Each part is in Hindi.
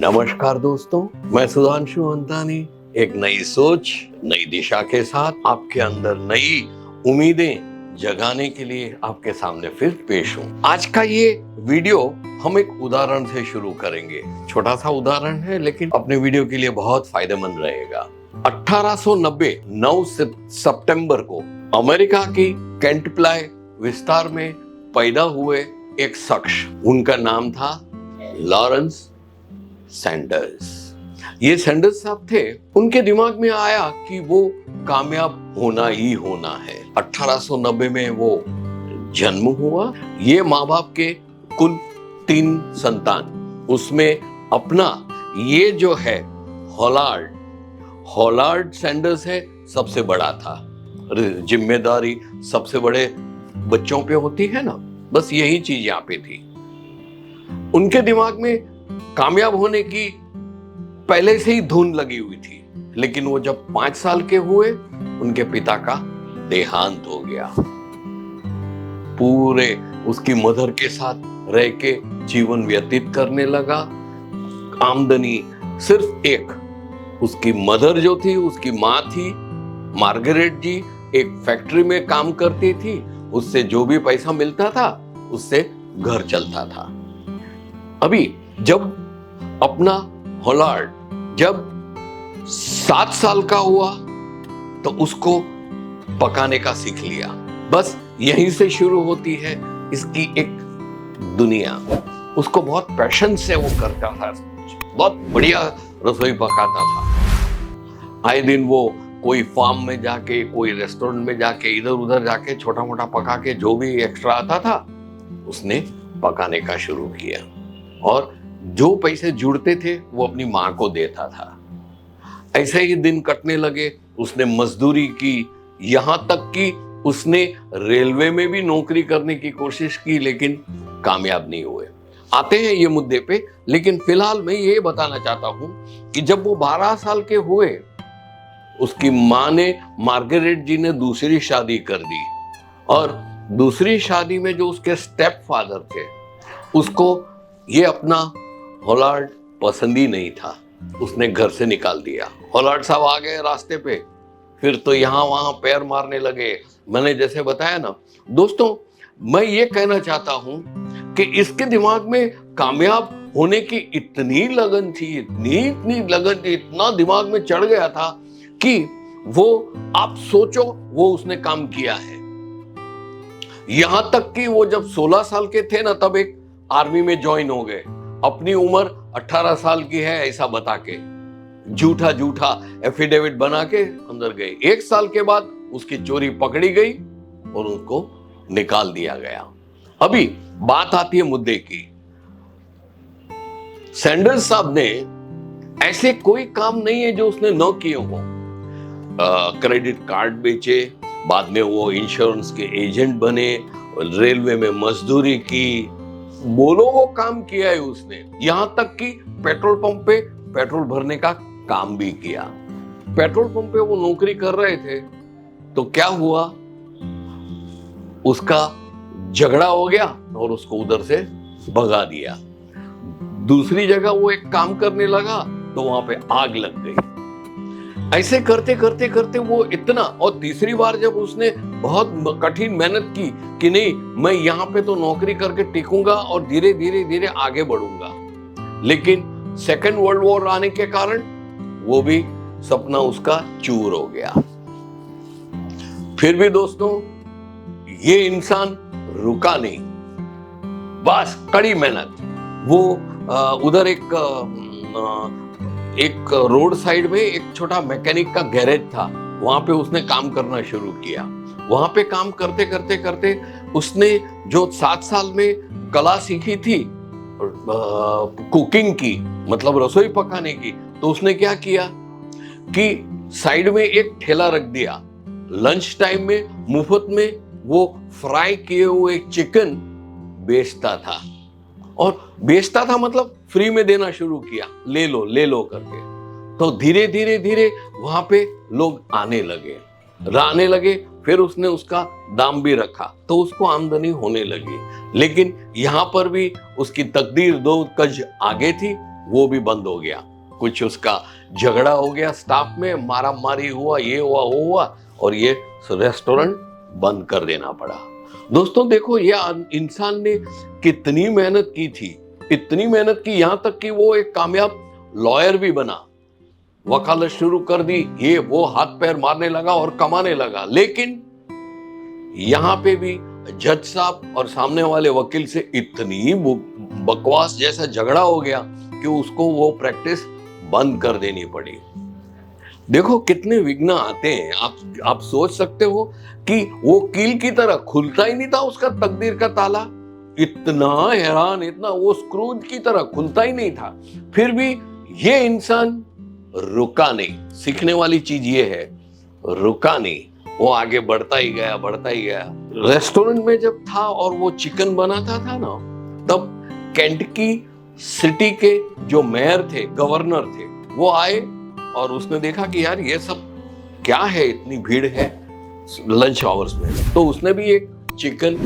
नमस्कार दोस्तों, मैं सुधांशु अंतानी एक नई सोच, नई दिशा के साथ आपके अंदर नई उम्मीदें जगाने के लिए आपके सामने फिर पेश हूँ। आज का ये वीडियो हम एक उदाहरण से शुरू करेंगे। छोटा सा उदाहरण है लेकिन अपने वीडियो के लिए बहुत फायदेमंद रहेगा। 1890 9 सितंबर को अमेरिका की कैंटप्लाई विस्तार में पैदा हुए एक शख्स, उनका नाम था लॉरेंस सैंडर्स। ये सैंडर्स साहब थे, उनके दिमाग में आया कि वो कामयाब होना ही होना है। 1890 में वो जन्म हुआ। ये माँ बाप के कुल 3 संतान, उसमें अपना ये जो है हॉलार्ड सैंडर्स है, सबसे बड़ा था। जिम्मेदारी सबसे बड़े बच्चों पे होती है ना, बस यही चीज यहाँ पे थी। उनके दिमाग में कामयाब होने की पहले से ही धुन लगी हुई थी, लेकिन वो जब 5 साल के हुए, उनके पिता का देहांत हो गया। पूरे उसकी मदर के साथ रह के जीवन व्यतीत करने लगा। आमदनी सिर्फ एक, उसकी मदर जो थी, उसकी माँ थी मार्गरेट जी, एक फैक्ट्री में काम करती थी। उससे जो भी पैसा मिलता था उससे घर चलता था। अभी जब अपना हॉलार्ड जब 7 साल का हुआ तो उसको पकाने का सीख लिया। बस यहीं से शुरू होती है इसकी एक दुनिया। उसको बहुत पैशन से वो करता था, बहुत बढ़िया रसोई पकाता था। आए दिन वो कोई फार्म में जाके, कोई रेस्टोरेंट में जाके, इधर उधर जाके छोटा मोटा पका के जो भी एक्स्ट्रा आता था उसने पकाने का शुरू किया, और जो पैसे जुड़ते थे वो अपनी माँ को देता था। ऐसे ही दिन कटने लगे। उसने मजदूरी की, यहां तक कि उसने रेलवे में भी नौकरी करने की कोशिश की, लेकिन कामयाब नहीं हुए। आते हैं ये मुद्दे पे, लेकिन फिलहाल मैं ये बताना चाहता हूं कि जब वो 12 साल के हुए, उसकी माँ ने, मार्गरेट जी ने दूसरी शादी कर दी, और दूसरी शादी में जो उसके स्टेप फादर थे, उसको ये अपना हॉलार्ड पसंद ही नहीं था। उसने घर से निकाल दिया। हॉलार्ड साहब आ गए रास्ते पे, फिर तो यहाँ वहां पैर मारने लगे। मैंने जैसे बताया ना दोस्तों, मैं ये कहना चाहता हूं कि इसके दिमाग में कामयाब होने की इतनी लगन थी, इतनी लगन थी, इतना दिमाग में चढ़ गया था कि वो, आप सोचो, वो उसने काम किया है। यहां तक कि वो जब 16 साल के थे ना, तब एक आर्मी में ज्वाइन हो गए। अपनी उम्र 18 साल की है ऐसा बता के झूठा एफिडेविट बना के अंदर गए। 1 साल के बाद उसकी चोरी पकड़ी गई और उसको निकाल दिया गया। अभी बात आती है मुद्दे की। सैंडर्स साहब ने ऐसे कोई काम नहीं है जो उसने न किए हो। क्रेडिट कार्ड बेचे, बाद में वो इंश्योरेंस के एजेंट बने, रेलवे में मजदूरी की, बोलो वो काम किया है उसने। यहां तक कि पेट्रोल पंप पे पेट्रोल भरने का काम भी किया। पेट्रोल पंप पे वो नौकरी कर रहे थे तो क्या हुआ, उसका झगड़ा हो गया और उसको उधर से भगा दिया। दूसरी जगह वो एक काम करने लगा तो वहां पे आग लग गई। ऐसे करते करते करते वो इतना, और तीसरी बार जब उसने बहुत कठिन मेहनत की कि नहीं, मैं यहाँ पे तो नौकरी करके टिकूंगा और धीरे धीरे आगे बढ़ूंगा, लेकिन सेकेंड वर्ल्ड वॉर आने के कारण वो भी सपना उसका चूर हो गया। फिर भी दोस्तों, ये इंसान रुका नहीं, बस कड़ी मेहनत। वो उधर एक रोड साइड में एक छोटा मैकेनिक का गैरेज था, वहां पे उसने काम करना शुरू किया। वहां पे काम करते करते करते उसने जो 7 साल में कला सीखी थी कुकिंग की, मतलब रसोई पकाने की, तो उसने क्या किया कि साइड में एक ठेला रख दिया। लंच टाइम में मुफ्त में वो फ्राई किए हुए चिकन बेचता था, और बेचता था मतलब फ्री में देना शुरू किया, ले लो करके। तो धीरे धीरे वहां पे लोग आने लगे। फिर उसने उसका दाम भी रखा तो उसको आमदनी होने लगी। लेकिन यहां पर भी उसकी तकदीर 2 गज आगे थी। वो भी बंद हो गया। कुछ उसका झगड़ा हो गया स्टाफ में, मारा मारी हुआ, ये हुआ वो हुआ, और ये रेस्टोरेंट बंद कर देना पड़ा। दोस्तों देखो, ये इंसान ने कितनी मेहनत की थी, इतनी मेहनत की, यहां तक कि वो एक कामयाब लॉयर भी बना, वकालत शुरू कर दी, ये वो हाथ पैर मारने लगा और कमाने लगा। लेकिन यहां पे भी जज साहब और सामने वाले वकील से इतनी बकवास जैसा झगड़ा हो गया कि उसको वो प्रैक्टिस बंद कर देनी पड़ी। देखो कितने विघ्न आते हैं। आप सोच सकते हो कि वो कील की तरह खुलता ही नहीं था उसका तकदीर का ताला, इतना हैरान, इतना वो स्क्रूज की तरह खुलता ही नहीं था। फिर भी ये इंसान रुका नहीं। सीखने वाली चीज ये है, रुका नहीं, वो आगे बढ़ता ही गया, बढ़ता ही गया। रेस्टोरेंट में जब था और वो चिकन बनाता था ना, तब केंटकी सिटी के जो मेयर थे, गवर्नर थे, वो आए और उसने देखा कि यार ये सब क्या है, इतनी भीड़ है लंच आवर्स में। तो उसने भी एक चिकन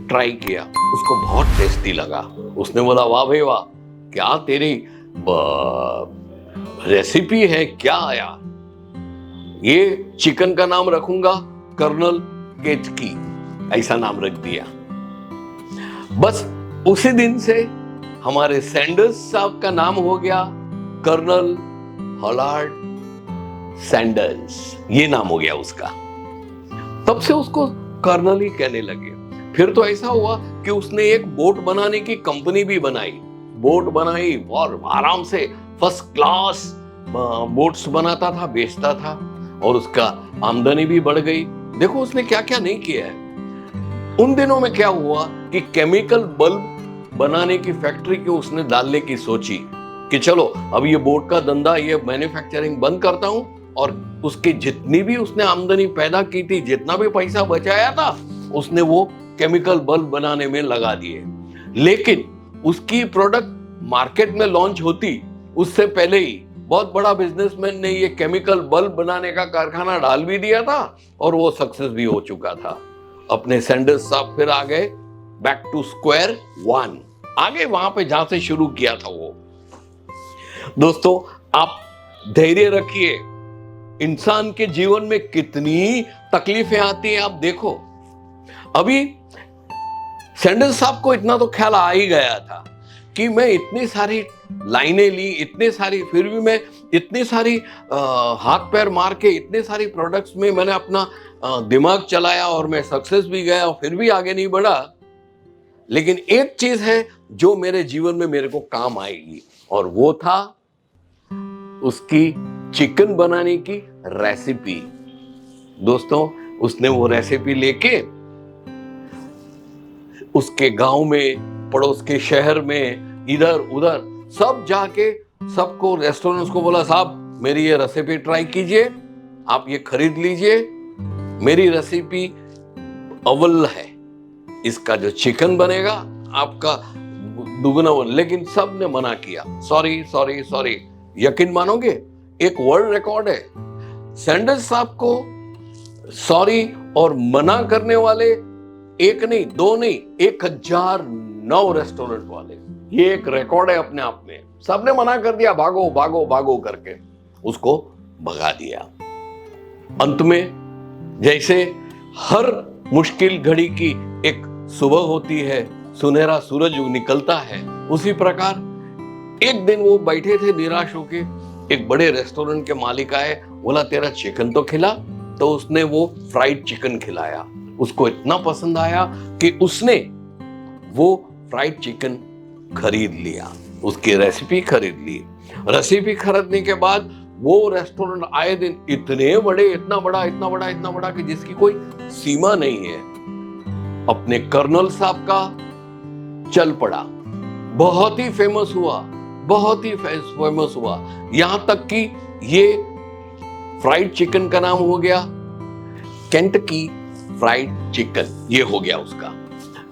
ट्राई किया, उसको बहुत टेस्टी लगा। उसने बोला वाह भाई वाह, क्या तेरी रेसिपी है, क्या यार, ये चिकन का नाम रखूंगा कर्नल केतकी, ऐसा नाम रख दिया। बस उसी दिन से हमारे सैंडर्स साहब का नाम हो गया कर्नल हॉलार्ड सैंडर्स, ये नाम हो गया उसका। तब से उसको कर्नल ही कहने लगे। फिर तो ऐसा हुआ कि उसने एक बोट बनाने की कंपनी भी बनाई, बोट बनाई और आराम से फर्स्ट क्लास बोट्स बनाता था, बेचता था, और उसका आमदनी भी बढ़ गई। देखो उसने क्या क्या नहीं किया है। उन दिनों में क्या हुआ कि केमिकल बल्ब बनाने की फैक्ट्री को उसने डालने की सोची कि चलो अब ये बोट का धंधा, ये मैन्युफैक्चरिंग बंद करता हूं, और उसकी जितनी भी उसने आमदनी पैदा की थी, जितना भी पैसा बचाया था, उसने वो केमिकल बल्ब बनाने में लगा दिए। लेकिन उसकी प्रोडक्ट मार्केट में लॉन्च होती उससे पहले ही बहुत बड़ा बिजनेसमैन ने ये केमिकल बल्ब बनाने का कारखाना डाल भी दिया था और वो सक्सेस भी हो चुका था। अपने सैंडर्स साहब फिर आ गए बैक टू स्क्वायर वन, आगे वहां पे जहां से शुरू किया था वो। दोस्तों आप धैर्य रखिए, इंसान के जीवन में कितनी तकलीफें आती हैं आप देखो। अभी सैंडर्स साहब को इतना तो ख्याल आ ही गया था कि मैं इतनी सारी लाइनें ली, इतने सारी, फिर भी मैं इतनी सारी हाथ पैर मार के इतने सारी प्रोडक्ट्स में मैंने अपना दिमाग चलाया और मैं सक्सेस भी गया और फिर भी आगे नहीं बढ़ा। लेकिन एक चीज है जो मेरे जीवन में मेरे को काम आएगी, और वो था उसकी चिकन बनाने की रेसिपी। दोस्तों उसने वो रेसिपी लेके उसके गांव में, पड़ोस के शहर में, इधर उधर सब जाके सबको, रेस्टोरेंट्स को बोला साहब मेरी ये रेसिपी ट्राई कीजिए, आप ये खरीद लीजिए, मेरी रेसिपी अव्वल है, इसका जो चिकन बनेगा आपका दुगना। लेकिन सब ने मना किया, सॉरी सॉरी सॉरी। यकीन मानोगे एक वर्ल्ड रिकॉर्ड है, सैंडर्स साहब को सॉरी और मना करने वाले एक नहीं, दो नहीं, 1009 रेस्टोरेंट वाले। ये एक रिकॉर्ड है अपने आप में। सबने मना कर दिया, भागो भागो भागो करके उसको भगा दिया। अंत में जैसे हर मुश्किल घड़ी की एक सुबह होती है, सुनहरा सूरज निकलता है, उसी प्रकार एक दिन वो बैठे थे निराश होके, एक बड़े रेस्टोरेंट के मालिक आए, बोला तेरा चिकन तो खिला। तो उसने वो फ्राइड चिकन खिलाया, उसको इतना पसंद आया कि उसने वो फ्राइड चिकन खरीद लिया, उसकी रेसिपी खरीद ली। रेसिपी खरीदने के बाद वो रेस्टोरेंट आए दिन इतने बड़े, इतना बड़ा इतना बड़ा इतना बड़ा कि जिसकी कोई सीमा नहीं है। अपने कर्नल साहब का चल पड़ा, बहुत ही फेमस हुआ, बहुत ही फेमस हुआ। यहां तक कि ये फ्राइड चिकन का नाम हो गया केंटकी फ्राइड चिकन, ये हो गया उसका।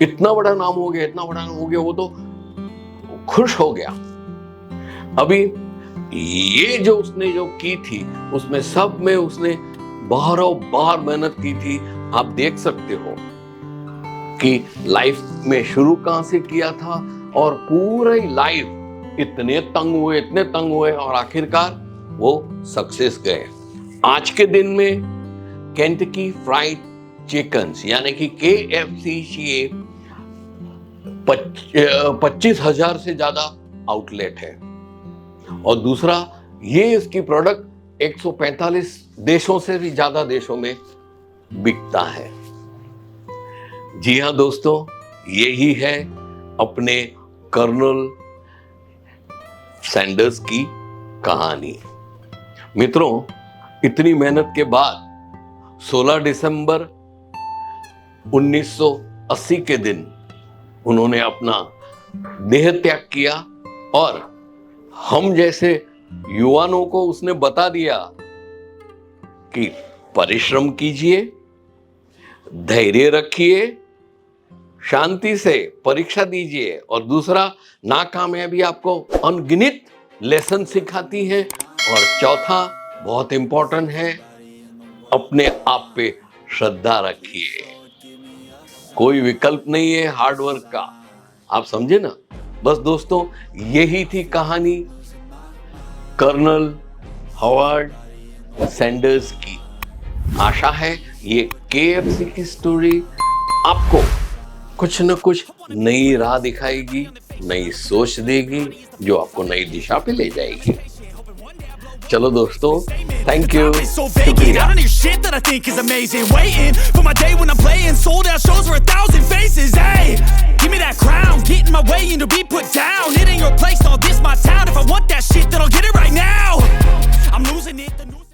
इतना बड़ा नाम हो गया, इतना बड़ा नाम हो गया, वो तो खुश हो गया। अभी ये जो उसने जो की थी, उसमें सब में उसने बारह बार मेहनत की थी। आप देख सकते हो कि लाइफ में शुरू कहां से किया था और पूरा ही लाइफ इतने तंग हुए और आखिरकार वो सक्सेस गए। आज के दिन में केंटकी फ्राइड चिकन्स यानी कि KFC ये 25,000 से ज्यादा आउटलेट है और दूसरा ये इसकी प्रोडक्ट 145 देशों से भी ज्यादा देशों में बिकता है। जी हाँ दोस्तों, यही है अपने कर्नल सैंडर्स की कहानी। मित्रों, इतनी मेहनत के बाद 16 दिसंबर 1980 के दिन उन्होंने अपना देह त्याग किया और हम जैसे युवाओं को उसने बता दिया कि परिश्रम कीजिए, धैर्य रखिए, शांति से परीक्षा दीजिए और दूसरा, नाकामयाबी आपको अनगिनत लेसन सिखाती है और चौथा बहुत इंपॉर्टेंट है, अपने आप पे श्रद्धा रखिए। कोई विकल्प नहीं है हार्ड वर्क का, आप समझे ना। बस दोस्तों, यही थी कहानी कर्नल हॉवर्ड सैंडर्स की। आशा है ये KFC की स्टोरी आपको कुछ न कुछ नई राह दिखाएगी, नई सोच देगी, जो आपको नई दिशा पे ले जाएगी। चलो दोस्तों, thank you. I'm losing it.